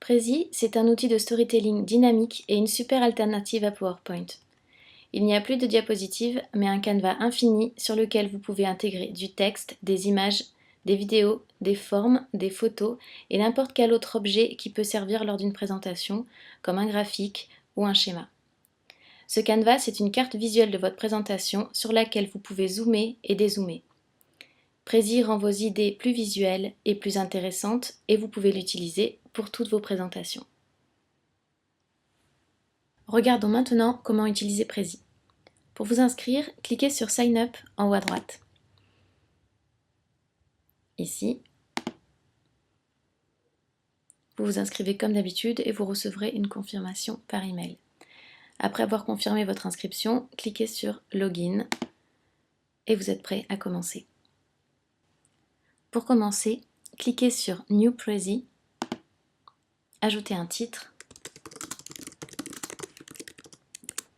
Prezi, c'est un outil de storytelling dynamique et une super alternative à PowerPoint. Il n'y a plus de diapositives, mais un canevas infini sur lequel vous pouvez intégrer du texte, des images, des vidéos, des formes, des photos et n'importe quel autre objet qui peut servir lors d'une présentation, comme un graphique ou un schéma. Ce canevas, c'est une carte visuelle de votre présentation sur laquelle vous pouvez zoomer et dézoomer. Prezi rend vos idées plus visuelles et plus intéressantes et vous pouvez l'utiliser pour toutes vos présentations. Regardons maintenant comment utiliser Prezi. Pour vous inscrire, cliquez sur Sign Up en haut à droite. Ici, vous vous inscrivez comme d'habitude et vous recevrez une confirmation par email. Après avoir confirmé votre inscription, cliquez sur Login et vous êtes prêt à commencer. Pour commencer, cliquez sur New Prezi, ajoutez un titre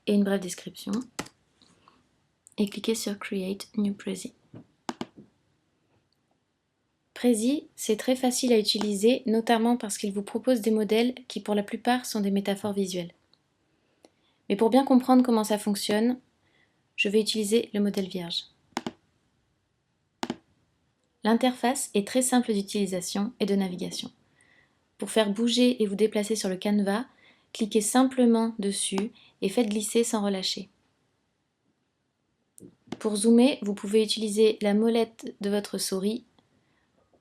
et une brève description et cliquez sur Create New Prezi. Prezi, c'est très facile à utiliser, notamment parce qu'il vous propose des modèles qui pour la plupart sont des métaphores visuelles. Mais pour bien comprendre comment ça fonctionne, je vais utiliser le modèle vierge. L'interface est très simple d'utilisation et de navigation. Pour faire bouger et vous déplacer sur le canevas, cliquez simplement dessus et faites glisser sans relâcher. Pour zoomer, vous pouvez utiliser la molette de votre souris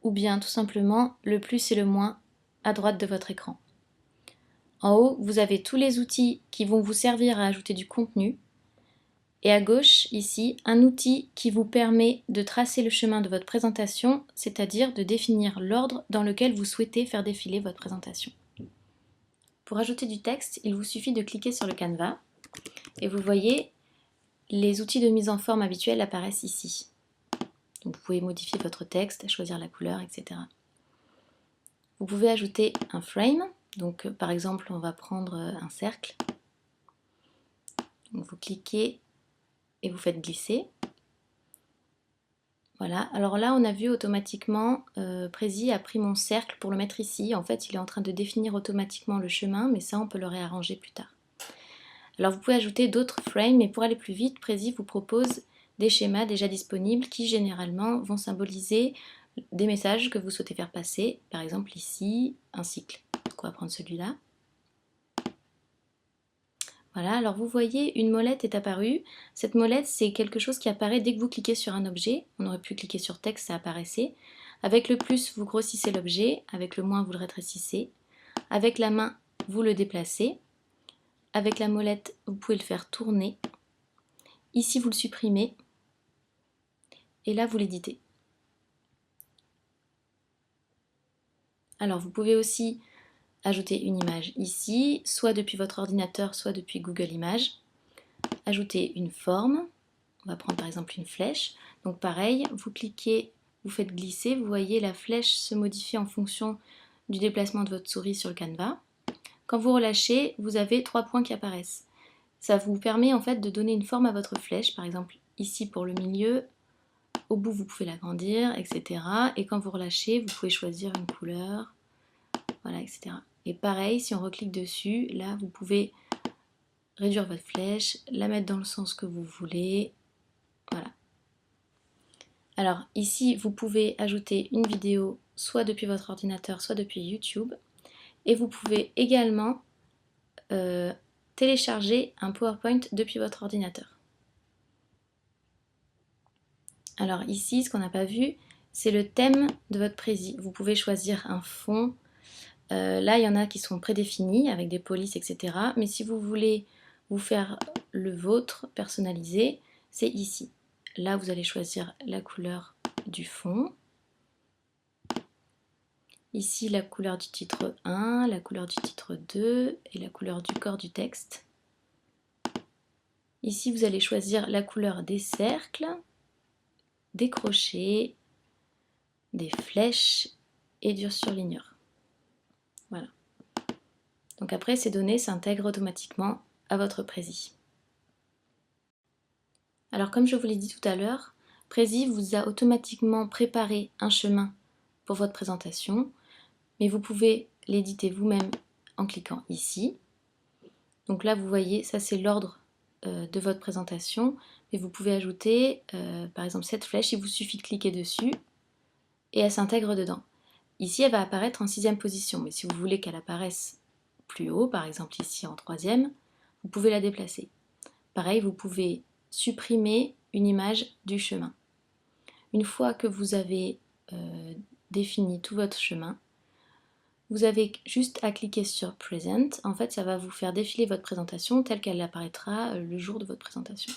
ou bien tout simplement le plus et le moins à droite de votre écran. En haut, vous avez tous les outils qui vont vous servir à ajouter du contenu. Et à gauche, ici, un outil qui vous permet de tracer le chemin de votre présentation, c'est-à-dire de définir l'ordre dans lequel vous souhaitez faire défiler votre présentation. Pour ajouter du texte, il vous suffit de cliquer sur le canevas et vous voyez, les outils de mise en forme habituels apparaissent ici. Donc vous pouvez modifier votre texte, choisir la couleur, etc. Vous pouvez ajouter un frame. Donc par exemple, on va prendre un cercle. Donc vous cliquez et vous faites glisser. Voilà, alors là on a vu automatiquement, Prezi a pris mon cercle pour le mettre ici. En fait il est en train de définir automatiquement le chemin, mais ça on peut le réarranger plus tard. Alors vous pouvez ajouter d'autres frames, mais pour aller plus vite, Prezi vous propose des schémas déjà disponibles qui généralement vont symboliser des messages que vous souhaitez faire passer. Par exemple ici, un cycle. Donc on va prendre celui-là. Voilà, alors vous voyez, une molette est apparue. Cette molette, c'est quelque chose qui apparaît dès que vous cliquez sur un objet. On aurait pu cliquer sur texte, ça apparaissait. Avec le plus, vous grossissez l'objet. Avec le moins, vous le rétrécissez. Avec la main, vous le déplacez. Avec la molette, vous pouvez le faire tourner. Ici, vous le supprimez. Et là, vous l'éditez. Alors, vous pouvez aussi ajouter une image ici, soit depuis votre ordinateur, soit depuis Google Images. Ajouter une forme. On va prendre par exemple une flèche. Donc pareil, vous cliquez, vous faites glisser. Vous voyez la flèche se modifier en fonction du déplacement de votre souris sur le canevas. Quand vous relâchez, vous avez 3 points qui apparaissent. Ça vous permet en fait de donner une forme à votre flèche. Par exemple ici pour le milieu, au bout vous pouvez l'agrandir, etc. Et quand vous relâchez, vous pouvez choisir une couleur, voilà, etc. Et pareil, si on reclique dessus, là vous pouvez réduire votre flèche, la mettre dans le sens que vous voulez. Voilà. Alors ici, vous pouvez ajouter une vidéo soit depuis votre ordinateur, soit depuis YouTube. Et vous pouvez également télécharger un PowerPoint depuis votre ordinateur. Alors ici, ce qu'on n'a pas vu, c'est le thème de votre Prezi. Vous pouvez choisir un fond. Là, il y en a qui sont prédéfinis avec des polices, etc. Mais si vous voulez vous faire le vôtre personnalisé, c'est ici. Là, vous allez choisir la couleur du fond. Ici, la couleur du titre 1, la couleur du titre 2 et la couleur du corps du texte. Ici, vous allez choisir la couleur des cercles, des crochets, des flèches et du surligneur. Voilà. Donc après, ces données s'intègrent automatiquement à votre Prezi. Alors comme je vous l'ai dit tout à l'heure, Prezi vous a automatiquement préparé un chemin pour votre présentation, mais vous pouvez l'éditer vous-même en cliquant ici. Donc là, vous voyez, ça c'est l'ordre de votre présentation, mais vous pouvez ajouter, par exemple, cette flèche, il vous suffit de cliquer dessus et elle s'intègre dedans. Ici, elle va apparaître en 6e position, mais si vous voulez qu'elle apparaisse plus haut, par exemple ici en 3e, vous pouvez la déplacer. Pareil, vous pouvez supprimer une image du chemin. Une fois que vous avez défini tout votre chemin, vous avez juste à cliquer sur Present. En fait, ça va vous faire défiler votre présentation telle qu'elle apparaîtra le jour de votre présentation.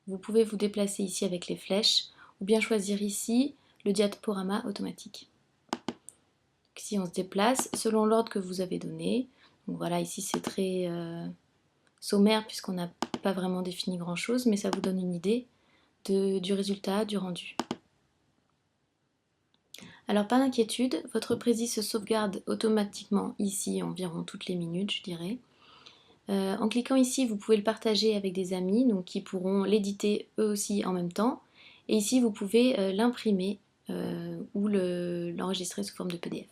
Vous pouvez vous déplacer ici avec les flèches ou bien choisir ici le diaporama automatique. Ici, on se déplace selon l'ordre que vous avez donné. Donc voilà, ici c'est très sommaire puisqu'on n'a pas vraiment défini grand chose, mais ça vous donne une idée du résultat, du rendu. Alors pas d'inquiétude, votre prési se sauvegarde automatiquement ici environ toutes les minutes, je dirais. En cliquant ici, vous pouvez le partager avec des amis, donc qui pourront l'éditer eux aussi en même temps. Et ici, vous pouvez l'imprimer ou l'enregistrer sous forme de PDF.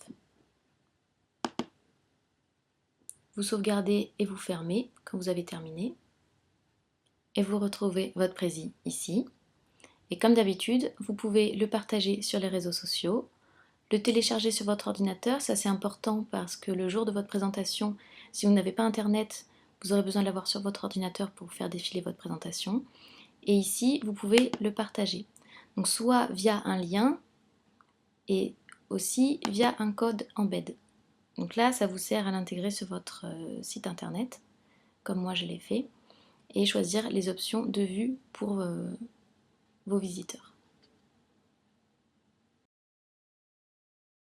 Vous sauvegardez et vous fermez quand vous avez terminé. Et vous retrouvez votre prési ici. Et comme d'habitude, vous pouvez le partager sur les réseaux sociaux, le télécharger sur votre ordinateur, ça c'est important parce que le jour de votre présentation, si vous n'avez pas internet, vous aurez besoin de l'avoir sur votre ordinateur pour faire défiler votre présentation. Et ici, vous pouvez le partager. Donc soit via un lien et aussi via un code embed. Donc là, ça vous sert à l'intégrer sur votre site internet, comme moi je l'ai fait, et choisir les options de vue pour vos visiteurs.